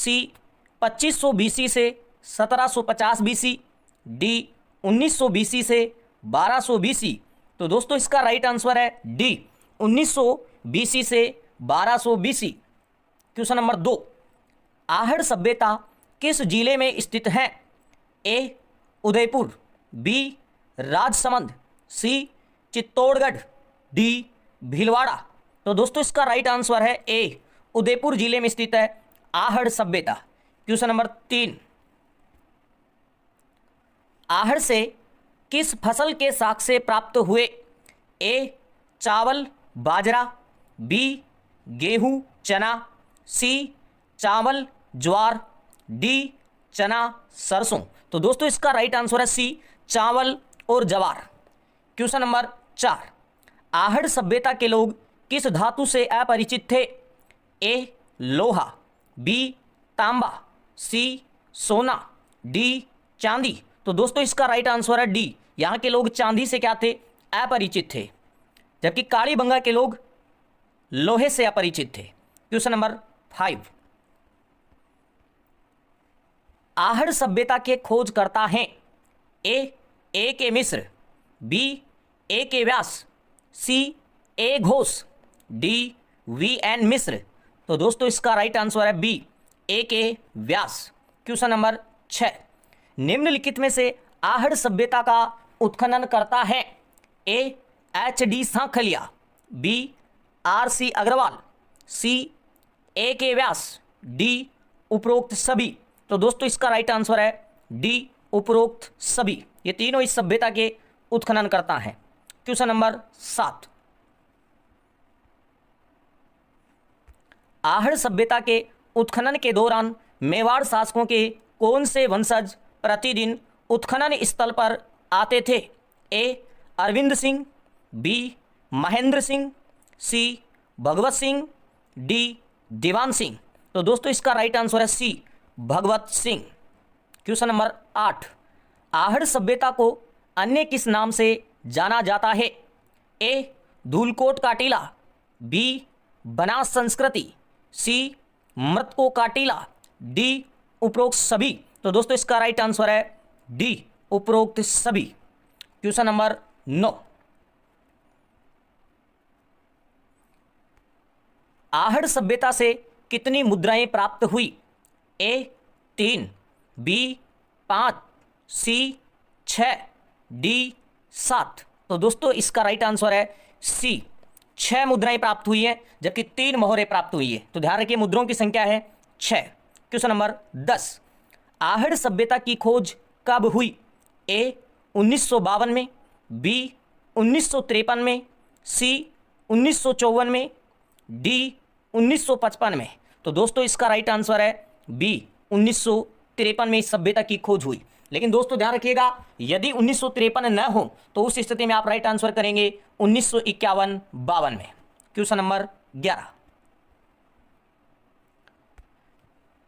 सी 2500 BC से 1750 BC, D 1900 BC से 1200 BC। तो दोस्तों इसका राइट आंसर है डी 1900 BC से 1200 BC। क्वेश्चन नंबर 2, आहड़ सभ्यता किस जिले में स्थित है? ए उदयपुर, बी राजसमंद, सी चित्तौड़गढ़, डी भीलवाड़ा। तो दोस्तों इसका राइट आंसर है ए उदयपुर जिले में स्थित है आहड़ सभ्यता। क्वेश्चन नंबर 3, आहड़ से किस फसल के शाक से प्राप्त हुए? ए चावल बाजरा, बी गेहूं चना, सी चावल ज्वार, डी चना सरसों। तो दोस्तों इसका राइट आंसर है सी चावल और ज्वार। क्वेश्चन नंबर 4, आहड़ सभ्यता के लोग किस धातु से अपरिचित थे? ए लोहा, बी तांबा, सी सोना, डी चांदी। तो दोस्तों इसका राइट आंसर है डी, यहां के लोग चांदी से क्या थे? अपरिचित थे, जबकि कालीबंगा के लोग लोहे से अपरिचित थे। क्वेश्चन नंबर 5, आहड़ सभ्यता के खोजकर्ता हैं? ए के मिश्र, बी ए के व्यास, सी ए घोष, डी वी एन मिश्र। तो दोस्तों इसका राइट आंसर है बी ए के व्यास। क्वेश्चन नंबर 6, निम्नलिखित में से आहड़ सभ्यता का उत्खनन करता है? A H D Sankalia, B R C Agrawal, C A K Vyas, D उपरोक्त सभी। तो दोस्तों इसका राइट आंसर है डी उपरोक्त सभी। ये तीनों इस सभ्यता के उत्खनन करता है। क्वेश्चन नंबर 7, आहड़ सभ्यता के उत्खनन के दौरान मेवाड़ शासकों के कौन से वंशज प्रतिदिन उत्खनन स्थल पर आते थे? ए अरविंद सिंह, बी महेंद्र सिंह, सी भगवत सिंह, डी दीवान सिंह। तो दोस्तों इसका राइट आंसर है सी भगवत सिंह। क्वेश्चन नंबर 8, आहड़ सभ्यता को अन्य किस नाम से जाना जाता है? ए धूलकोट का टीला, बी बनास संस्कृति, सी मृतकों का टीला, डी उपरोक्त सभी। तो दोस्तों इसका राइट आंसर है डी उपरोक्त सभी। क्वेश्चन नंबर 9, आहड़ सभ्यता से कितनी मुद्राएं प्राप्त हुई? ए 3, बी 5, सी 6, डी 7। तो दोस्तों इसका राइट आंसर है सी 6 मुद्राएं प्राप्त हुई हैं, जबकि 3 मोहरें प्राप्त हुई है। तो ध्यान रखिए मुद्राओं की संख्या है 6। क्वेश्चन नंबर 10, आहड़ सभ्यता की खोज कब हुई? ए 1952 में, बी 1953 में, सी 1954 में, डी 1955 में। तो दोस्तों इसका राइट आंसर है बी 1953 में इस सभ्यता की खोज हुई। लेकिन दोस्तों ध्यान रखिएगा, यदि 1953 न हो तो उस स्थिति में आप राइट आंसर करेंगे 1951-52 में। Question number 11,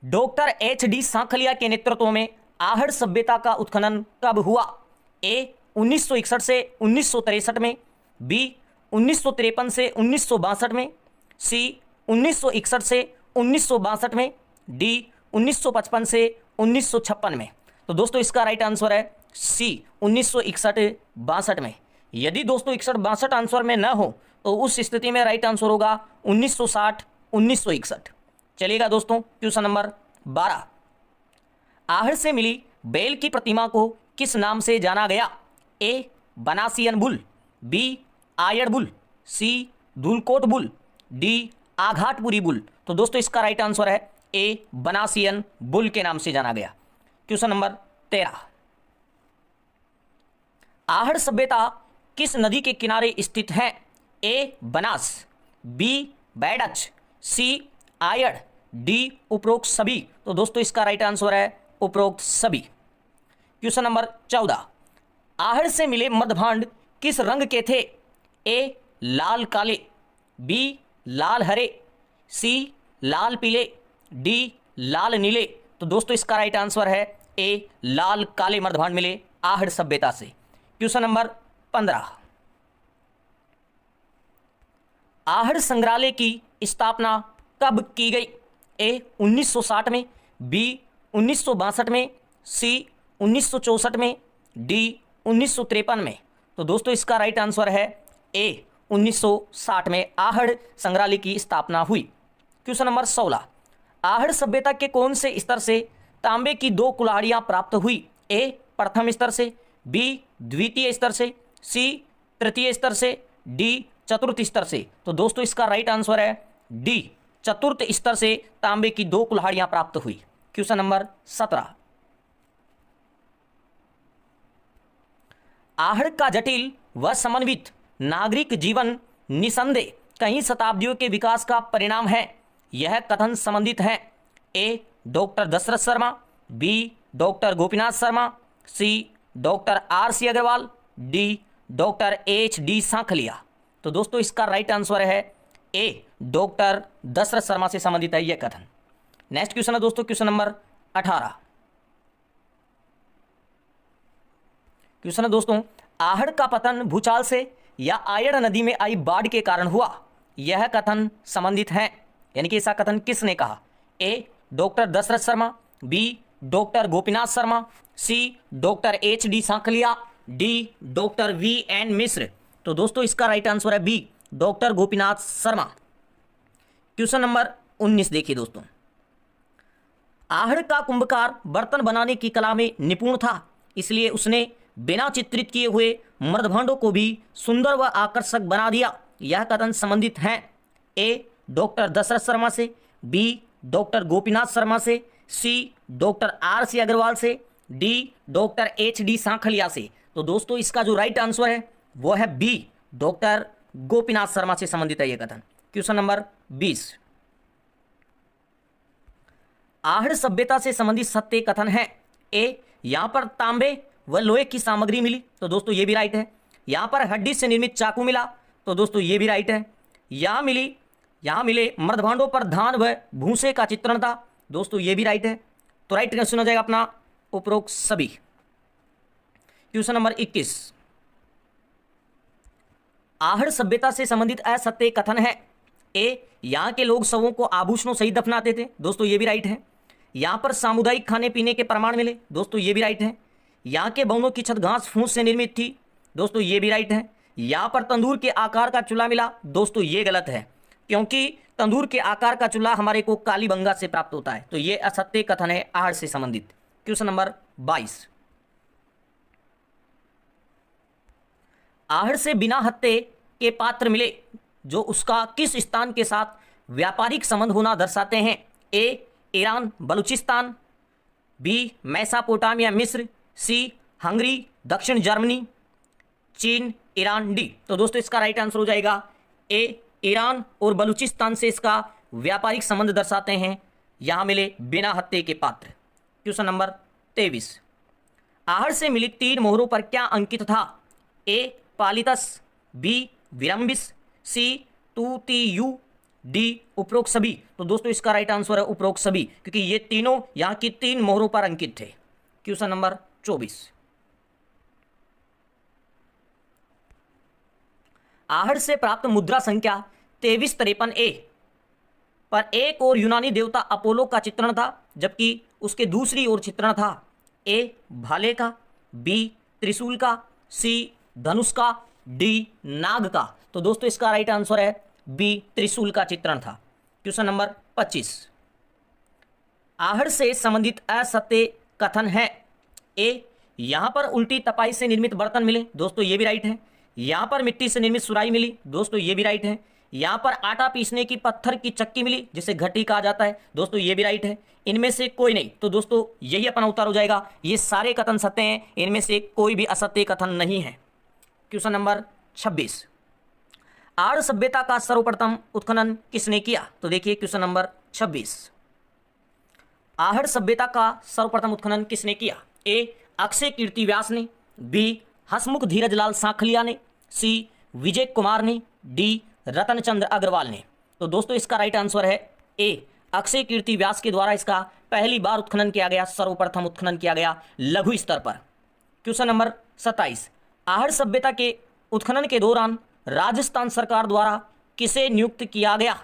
doctor H D Sankhalia के नेतृत्व में आहड़ सभ्यता का उत्खनन कब हुआ? ए 1961 से 1963 में, बी 1953 से 1962 में, सी 1961 से 1962 में, डी 1955 से 1956 में। तो दोस्तों इसका राइट आंसर है सी 1961-62 में। यदि दोस्तों 61-62 आंसर में न हो तो उस स्थिति में राइट आंसर होगा 1960-1961। चलिएगा दोस्तों, क्वेश्चन नंबर 12, आहड़ से मिली बैल की प्रतिमा को किस नाम से जाना गया? ए बनासियन बुल, बी आयड़ बुल, सी धूलकोट बुल, डी आघाटपुरी बुल। तो दोस्तों इसका राइट आंसर है ए बनासियन बुल के नाम से जाना गया। क्वेश्चन नंबर 13, आहड़ सभ्यता किस नदी के किनारे स्थित है? ए बनास, बी बैडच, सी आयड़, डी उपरोक्त सभी। तो दोस्तों इसका राइट आंसर है उपरोक्त सभी। क्वेश्चन नंबर 14, आहड़ से मिले मध्यभांड किस रंग के थे? ए लाल काले, बी लाल हरे, सी लाल पीले, डी लाल नीले। तो दोस्तों इसका राइट आंसर है ए लाल काले मध्यभांड मिले आहड़ सभ्यता से। क्वेश्चन नंबर 15, आहड़ संग्रहालय की स्थापना कब की गई? ए 1960 में, बी 1962 में, सी 1964 में, डी 1953 में। तो दोस्तों इसका राइट आंसर है ए 1960 में आहड़ संग्रहालय की स्थापना हुई। क्वेश्चन नंबर 16, आहड़ सभ्यता के कौन से स्तर से तांबे की 2 कुल्हाड़ियां प्राप्त हुई? ए प्रथम स्तर से, बी द्वितीय स्तर से, सी तृतीय स्तर से, डी चतुर्थ स्तर से। तो दोस्तों इसका राइट आंसर है डी चतुर्थ स्तर से तांबे की 2 कुल्हाड़ियां प्राप्त हुई। क्वेश्चन नंबर 17, आहड़ का जटिल व समन्वित नागरिक जीवन निसंदेह कई शताब्दियों के विकास का परिणाम है। यह कथन संबंधित है? A doctor Dasharath Sharma, B doctor Gopinath Sharma, C doctor R C. Agrawal, D doctor H.D. Sankalia. तो दोस्तों इसका राइट आंसर है ए डॉक्टर दशरथ शर्मा से संबंधित है यह कथन। नेक्स्ट क्वेश्चन है दोस्तों क्वेश्चन नंबर 18। क्वेश्चन है दोस्तों, आहड़ का पतन भूचाल से या आयड़ नदी में आई बाढ़ के कारण हुआ? यह कथन संबंधित है, यानी कि ऐसा कथन किसने कहा? A doctor Dasharath Sharma, B doctor Gopinath Sharma, C doctor H.D. Sankalia, D doctor V.N. Mishra. तो दोस्तों इसका राइट आंसर है B doctor Gopinath Sharma. Question number 19 देखिए दोस्तों, आहड़ का कुंभकार बर्तन बनाने की कला में निपुण था, इसलिए उसने बिना चित्रित किए हुए मृदभांडों को भी सुंदर व आकर्षक बना दिया। यह कथन संबंधित हैं? ए डॉक्टर दशरथ शर्मा से, बी डॉक्टर गोपीनाथ शर्मा से, सी डॉक्टर R.C. अग्रवाल से, डी डॉक्टर H.D. सांखलिया से। तो दोस्तों इसका जो राइट आंसर है वो है बी डॉक्टर गोपीनाथ शर्मा से संबंधित है यह कथन। क्वेश्चन नंबर 20, आहड़ सभ्यता से संबंधित सत्य कथन है? ए यहां पर तांबे व लोहे की सामग्री मिली, तो दोस्तों ये भी राइट है। यहां पर हड्डी से निर्मित चाकू मिला, तो दोस्तों ये भी राइट है। यहां मिले मृदभांडों पर धान व भूसे का चित्रण था, दोस्तों ये भी राइट है। तो राइट क्वेश्चन हो जाएगा अपना उपरोक्त सभी। क्वेश्चन नंबर 21, आहड़ सभ्यता से संबंधित असत्य कथन है? ए यहां के लोग शवों को आभूषणों सहित दफनाते थे, दोस्तों ये भी राइट है। यहां पर सामुदायिक खाने पीने के प्रमाण मिले, दोस्तों ये भी राइट है। यहां के भवनों की छत घास फूस से निर्मित थी, दोस्तों ये भी राइट है। यहां पर तंदूर के आकार का चूल्हा मिला, दोस्तों ये गलत है, क्योंकि तंदूर के आकार का चूल्हा हमारे को कालीबंगा से प्राप्त होता है। तो ये असत्य कथन है आहड़ से संबंधित। क्वेश्चन नंबर 22, आहड़ से बिना हत्थे के पात्र मिले जो उसका किस स्थान के साथ व्यापारिक संबंध होना दर्शाते हैं? ए ईरान बलूचिस्तान, बी मेसोपोटामिया मिस्र, सी हंगरी दक्षिण जर्मनी, चीन ईरान, डी। तो दोस्तों इसका राइट आंसर हो जाएगा ए ईरान और बलूचिस्तान से इसका व्यापारिक संबंध दर्शाते हैं, यहां मिले बिना हत्थे के पात्र। क्वेश्चन नंबर 23, आहड़ से मिली 3 मोहरों पर क्या अंकित था? ए पालितस, बी विरम्बिस, सी तूतियु, डी उपरोक्त सभी। तो दोस्तों इसका राइट आंसर है उपरोक्त सभी, क्योंकि ये तीनों यहां की 3 मोहरों पर अंकित थे। क्वेश्चन नंबर 24, आहड़ से प्राप्त मुद्रा संख्या 2353 ए पर एक और यूनानी देवता अपोलो का चित्रण था, जबकि उसके दूसरी ओर चित्रण था ए भाले का, बी त्रिशूल का, सी धनुष का, डी नाग का। तो दोस्तों इसका राइट आंसर है बी त्रिशूल का चित्रण था। क्वेश्चन नंबर 25, आहड़ से संबंधित असत्य कथन है? ए यहां पर उल्टी तपाई से निर्मित बर्तन मिले, दोस्तों ये भी राइट है। यहां पर मिट्टी से निर्मित सुराही मिली, दोस्तों ये भी राइट है। यहां पर आटा पीसने की पत्थर की चक्की मिली जिसे घटी कहा जाता है, दोस्तों ये भी राइट है। इनमें से कोई नहीं, तो दोस्तों यही अपना उत्तर हो जाएगा। ये सारे कथन सत्य हैं, इनमें से कोई भी असत्य कथन नहीं है। क्वेश्चन नंबर 26, आहड़ सभ्यता का सर्वप्रथम उत्खनन किसने किया? तो देखिए क्वेश्चन नंबर 26, आहड़ सभ्यता का सर्वप्रथम उत्खनन किसने किया? ए अक्षय कीर्ति व्यास ने, बी हसमुख धीरजलाल सांखलिया ने, सी विजय कुमार ने, डी रतनचंद्र अग्रवाल ने। तो दोस्तों इसका राइट आंसर है ए अक्षय कीर्ति व्यास के द्वारा इसका पहली बार उत्खनन किया गया, सर्वप्रथम उत्खनन किया गया लघु स्तर पर। क्वेश्चन नंबर 27, आहड़ सभ्यता के उत्खनन के दौरान राजस्थान सरकार द्वारा किसे नियुक्त किया गया?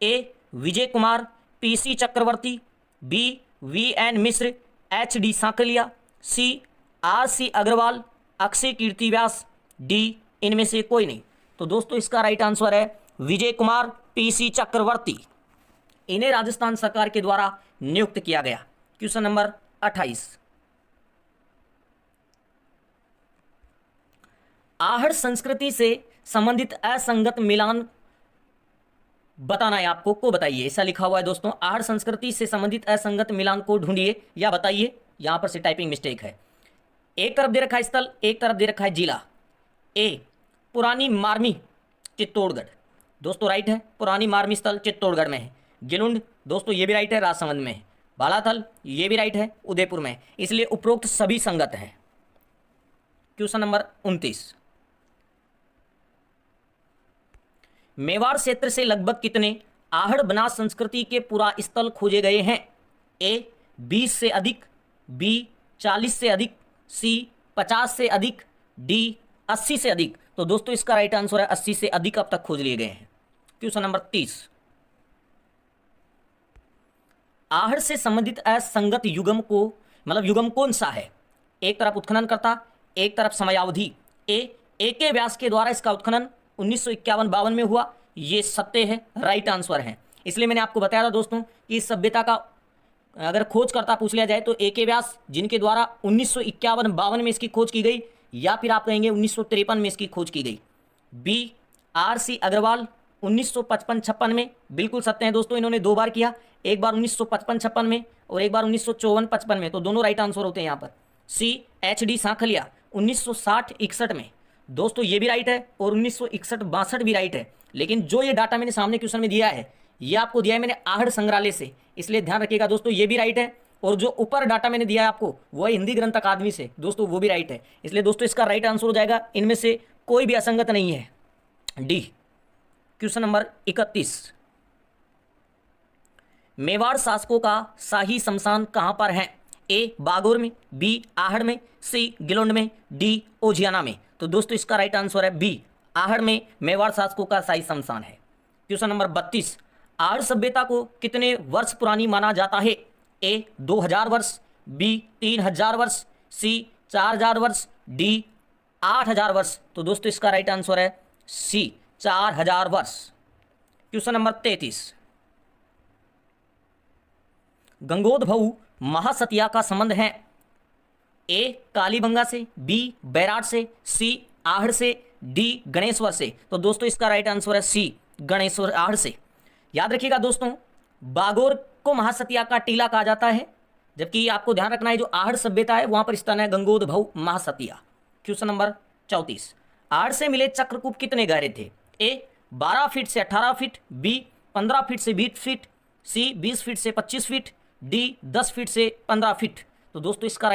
A Vijay Kumar, PC Chakravarti, B VN Mishra, HD Sankalia, C RC Agrawal, Akshay Kirti Vyas, D इनमें से कोई नहीं। तो दोस्तों इसका राइट आंसर है विजय कुमार PC चक्रवर्ती। इन्हें राजस्थान सरकार के द्वारा नियुक्त किया गया। क्वेश्चन नंबर 28, आहड़ संस्कृति से संबंधित असंगत मिलान बताना है आपको, को बताइए। ऐसा लिखा हुआ है दोस्तों, आहड़ संस्कृति से संबंधित असंगत मिलान को ढूंढिए या बताइए। यहां पर से टाइपिंग मिस्टेक है। एक तरफ दे रखा है स्थल, एक तरफ दे रखा है जिला। ए पुरानी मार्मी चित्तौड़गढ़, दोस्तों राइट है, पुरानी मार्मी स्थल चित्तौड़गढ़ में है। गिलुंड दोस्तों ये भी राइट है, राजसमंद में है। बालाथल ये भी राइट है, उदयपुर में है। इसलिए उपरोक्त सभी संगत हैं। क्वेश्चन नंबर 29, मेवाड़ क्षेत्र से लगभग कितने आहड़ बनास संस्कृति के पुरा स्थल खोजे गए हैं? ए 20 से अधिक, बी 40 से अधिक, सी 50 से अधिक, डी 80 से अधिक। तो दोस्तों इसका राइट आंसर है 80 से अधिक अब तक खोज लिए गए हैं। क्वेश्चन नंबर 30, आहड़ से संबंधित असंगत युगम को मतलब युगम कौन सा है? एक तरफ उत्खनन करता, एक तरफ समयावधि। ए के व्यास के द्वारा इसका उत्खनन 1951-52 में हुआ, ये सत्य है, राइट आंसर है। इसलिए मैंने आपको बताया था दोस्तों कि इस सभ्यता का अगर खोज करता पूछ लिया जाए तो ए के व्यास जिनके द्वारा 1951-52 में इसकी खोज की गई, या फिर आप कहेंगे 1953 में इसकी खोज की गई। बी RC अग्रवाल 1955-56 में, बिल्कुल सत्य है दोस्तों, इन्होंने 2 बार किया, एक बार 1955-56 में और एक बार 1954-55 में, तो दोनों राइट आंसर होते हैं यहाँ पर। सी HD सांखलिया 1960-61 में, दोस्तों ये भी राइट है, और 1961-62 भी राइट है। लेकिन जो ये डाटा मैंने सामने क्वेश्चन में दिया है, ये आपको दिया है मैंने आहड़ संग्रहालय से, इसलिए ध्यान रखिएगा दोस्तों, ये भी राइट है। और जो ऊपर डाटा मैंने दिया है आपको वो है हिंदी ग्रंथ अकादमी से, दोस्तों वो भी राइट है। इसलिए दोस्तों इसका राइट आंसर हो जाएगा, इनमें से कोई भी असंगत नहीं है, डी। क्वेश्चन नंबर 31, मेवाड़ शासकों का शाही शमशान कहां पर है? ए बागोर में, बी आहड़ में, सी गिलोंड में, डी ओजियाना में। तो दोस्तों इसका राइट आंसर है बी, आहड़ में मेवाड़ शासकों का शाही शमशान है। क्वेश्चन नंबर 32, आहड़ सभ्यता को कितने वर्ष पुरानी माना जाता है? ए 2000 वर्ष, बी 3000 वर्ष, सी 4000 वर्ष, डी 8000 वर्ष। तो दोस्तों इसका राइट आंसर है सी 4000 वर्ष। क्वेश्चन नंबर 33, गंगोदभऊ महासतिया का संबंध है? ए कालीबंगा से, बी बैराट से, सी आहड़ से, डी गणेश्वर से। तो दोस्तों इसका राइट आंसर है सी गणेश्वर आहड़ से। याद रखिएगा दोस्तों, बागोर को महासतिया का टीला कहा जाता है, जबकि आपको ध्यान रखना है जो आहड़ सभ्यता है वहां पर स्थान है गंगोदभऊ महासतिया। क्वेश्चन नंबर 34, आहड़ से मिले चक्रकूप कितने गहरे थे? ए 12 फीट से 18 फीट, बी 15 फीट से 20 फीट, सी 20 फीट से 25 फीट, डी 10 फीट से 15 फीट। तो दोस्तों इसका राइट